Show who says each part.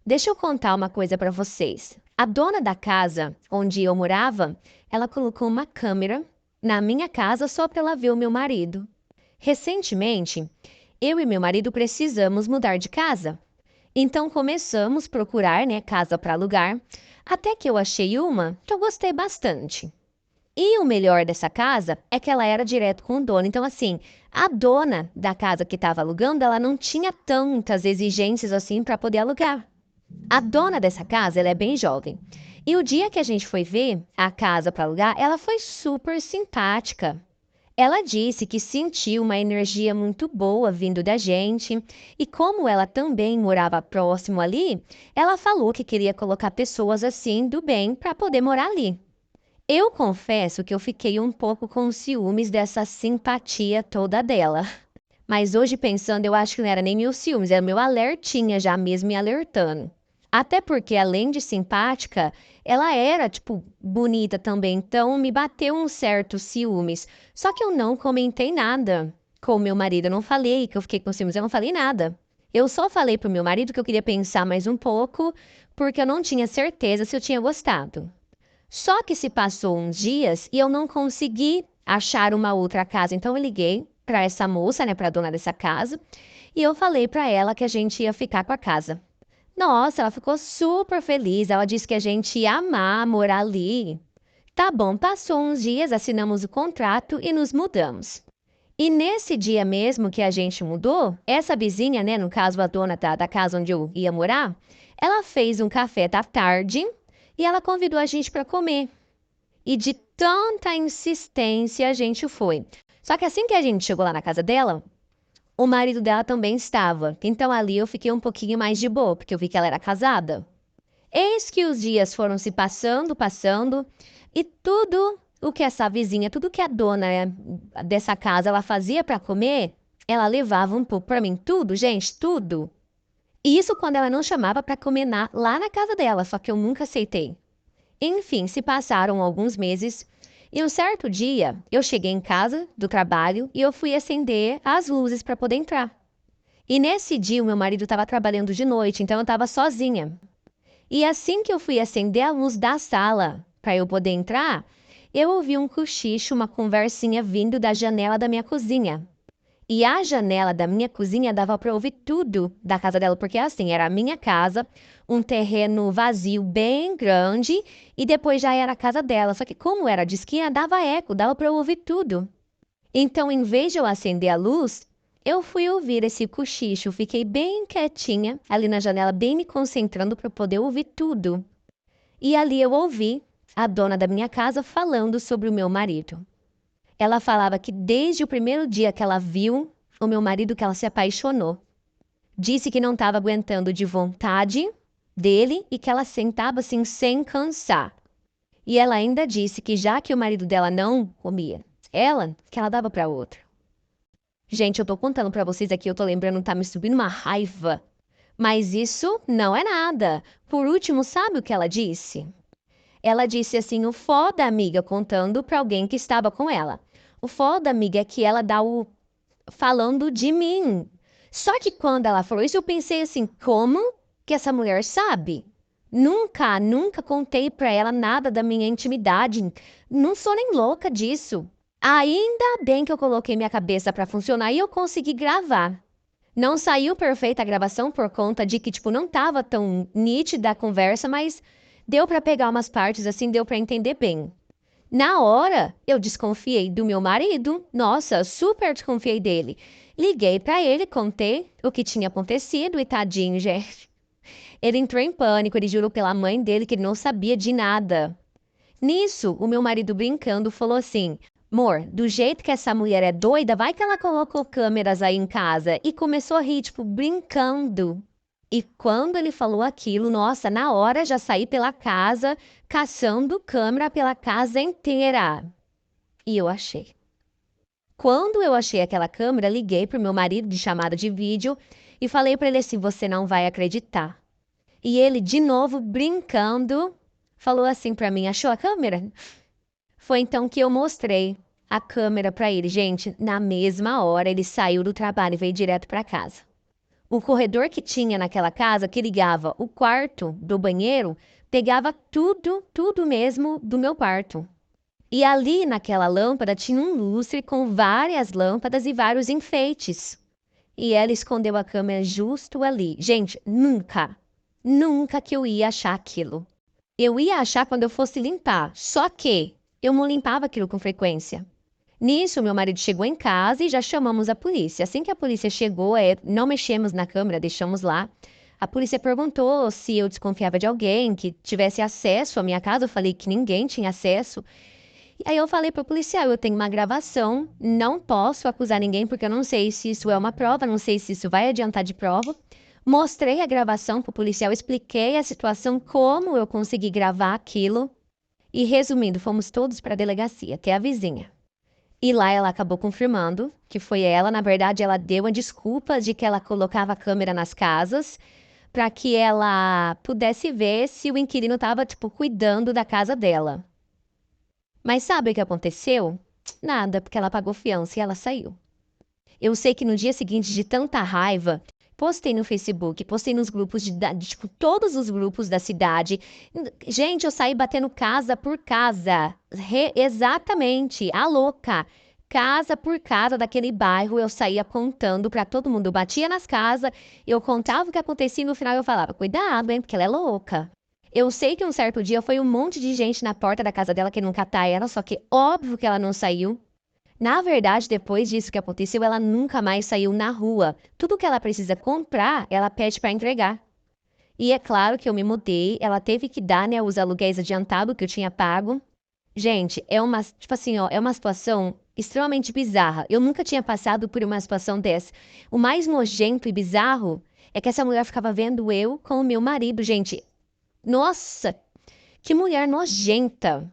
Speaker 1: Deixa eu contar uma coisa para vocês. A dona da casa onde eu morava, ela colocou uma câmera na minha casa só para ela ver o meu marido. Recentemente, eu e meu marido precisamos mudar de casa. Então começamos a procurar, né, casa para alugar, até que eu achei uma que eu gostei bastante. E o melhor dessa casa é que ela era direto com o dono. Então, assim, a dona da casa que estava alugando, ela não tinha tantas exigências assim para poder alugar. A dona dessa casa, ela é bem jovem. E o dia que a gente foi ver a casa para alugar, ela foi super simpática. Ela disse que sentiu uma energia muito boa vindo da gente, e como ela também morava próximo ali, ela falou que queria colocar pessoas assim do bem para poder morar ali. Eu confesso que eu fiquei um pouco com ciúmes dessa simpatia toda dela. Mas hoje pensando, eu acho que não era nem meu ciúmes, era meu alertinha já mesmo me alertando. Até porque, além de simpática, ela era, tipo, bonita também, então me bateu um certo ciúmes. Só que eu não comentei nada com o meu marido, eu não falei que eu fiquei com ciúmes, eu não falei nada. Eu só falei pro meu marido que eu queria pensar mais um pouco, porque eu não tinha certeza se eu tinha gostado. Só que se passou uns dias e eu não consegui achar uma outra casa, então eu liguei para essa moça, né, para a dona dessa casa, e eu falei para ela que a gente ia ficar com a casa. Nossa, ela ficou super feliz. Ela disse que a gente ia amar morar ali. Tá bom, passou uns dias, assinamos o contrato e nos mudamos. E nesse dia mesmo que a gente mudou, essa vizinha, né, no caso a dona da casa onde eu ia morar, ela fez um café da tarde e ela convidou a gente para comer. E de tanta insistência a gente foi. Só que assim que a gente chegou lá na casa dela, o marido dela também estava. Então ali eu fiquei um pouquinho mais de boa, porque eu vi que ela era casada. Eis que os dias foram se passando, passando, e tudo o que essa vizinha, tudo que a dona, né, dessa casa ela fazia para comer, ela levava um pouco para mim, tudo, gente, tudo. E isso quando ela não chamava para comer lá na casa dela, só que eu nunca aceitei. Enfim, se passaram alguns meses e um certo dia eu cheguei em casa do trabalho e eu fui acender as luzes para poder entrar. E nesse dia o meu marido estava trabalhando de noite, então eu estava sozinha. E assim que eu fui acender a luz da sala para eu poder entrar, eu ouvi um cochicho, uma conversinha vindo da janela da minha cozinha. E a janela da minha cozinha dava para ouvir tudo da casa dela, porque assim, era a minha casa, um terreno vazio bem grande, e depois já era a casa dela. Só que como era de esquina, dava eco, dava para ouvir tudo. Então, em vez de eu acender a luz, eu fui ouvir esse cochicho, fiquei bem quietinha ali na janela, bem me concentrando para poder ouvir tudo. E ali eu ouvi a dona da minha casa falando sobre o meu marido. Ela falava que desde o primeiro dia que ela viu o meu marido, que ela se apaixonou. Disse que não estava aguentando de vontade dele e que ela sentava assim sem cansar. E ela ainda disse que já que o marido dela não comia ela, que ela dava para outra. Gente, eu tô contando para vocês aqui, eu tô lembrando, tá me subindo uma raiva. Mas isso não é nada. Por último, sabe o que ela disse? Ela disse assim, o foda, amiga, contando para alguém que estava com ela. O foda, amiga, é que ela dá o falando de mim. Só que quando ela falou isso, eu pensei assim, como que essa mulher sabe? Nunca contei pra ela nada da minha intimidade. Não sou nem louca disso. Ainda bem que eu coloquei minha cabeça pra funcionar e eu consegui gravar. Não saiu perfeita a gravação por conta de que, tipo, não tava tão nítida a conversa, mas deu pra pegar umas partes assim, deu pra entender bem. Na hora, eu desconfiei do meu marido. Nossa, super desconfiei dele. Liguei pra ele, contei o que tinha acontecido e tadinho, gente. Ele entrou em pânico, ele jurou pela mãe dele que ele não sabia de nada. Nisso, o meu marido brincando falou assim: Amor, do jeito que essa mulher é doida, vai que ela colocou câmeras aí em casa. E começou a rir, tipo, brincando. E quando ele falou aquilo, nossa, na hora já saí pela casa, caçando câmera pela casa inteira. E eu achei. Quando eu achei aquela câmera, liguei pro meu marido de chamada de vídeo e falei para ele assim: Você não vai acreditar. E ele, de novo, brincando, falou assim para mim: Achou a câmera? Foi então que eu mostrei a câmera para ele. Gente, na mesma hora ele saiu do trabalho e veio direto para casa. O corredor que tinha naquela casa, que ligava o quarto do banheiro, pegava tudo, tudo mesmo do meu quarto. E ali naquela lâmpada tinha um lustre com várias lâmpadas e vários enfeites. E ela escondeu a câmera justo ali. Gente, nunca que eu ia achar aquilo. Eu ia achar quando eu fosse limpar, só que eu não limpava aquilo com frequência. Nisso, meu marido chegou em casa e já chamamos a polícia. Assim que a polícia chegou, não mexemos na câmera, deixamos lá. A polícia perguntou se eu desconfiava de alguém que tivesse acesso à minha casa. Eu falei que ninguém tinha acesso. E aí eu falei para o policial, eu tenho uma gravação, não posso acusar ninguém porque eu não sei se isso é uma prova, não sei se isso vai adiantar de prova. Mostrei a gravação para o policial, expliquei a situação, como eu consegui gravar aquilo. E resumindo, fomos todos para a delegacia, até a vizinha. E lá ela acabou confirmando que foi ela. Na verdade, ela deu a desculpa de que ela colocava a câmera nas casas para que ela pudesse ver se o inquilino estava, tipo, cuidando da casa dela. Mas sabe o que aconteceu? Nada, porque ela pagou fiança e ela saiu. Eu sei que no dia seguinte, de tanta raiva, postei no Facebook, postei nos grupos tipo, todos os grupos da cidade. Gente, eu saí batendo casa por casa. Exatamente, a louca. Casa por casa daquele bairro, eu saía contando pra todo mundo. Eu batia nas casas, eu contava o que acontecia e no final eu falava: cuidado, hein, porque ela é louca. Eu sei que um certo dia foi um monte de gente na porta da casa dela querendo catar ela, só que óbvio que ela não saiu. Na verdade, depois disso que aconteceu, ela nunca mais saiu na rua. Tudo que ela precisa comprar, ela pede para entregar. E é claro que eu me mudei, ela teve que dar, né, os aluguéis adiantados que eu tinha pago. Gente, é uma, tipo assim, ó, é uma situação extremamente bizarra. Eu nunca tinha passado por uma situação dessa. O mais nojento e bizarro é que essa mulher ficava vendo eu com o meu marido, gente. Nossa, que mulher nojenta!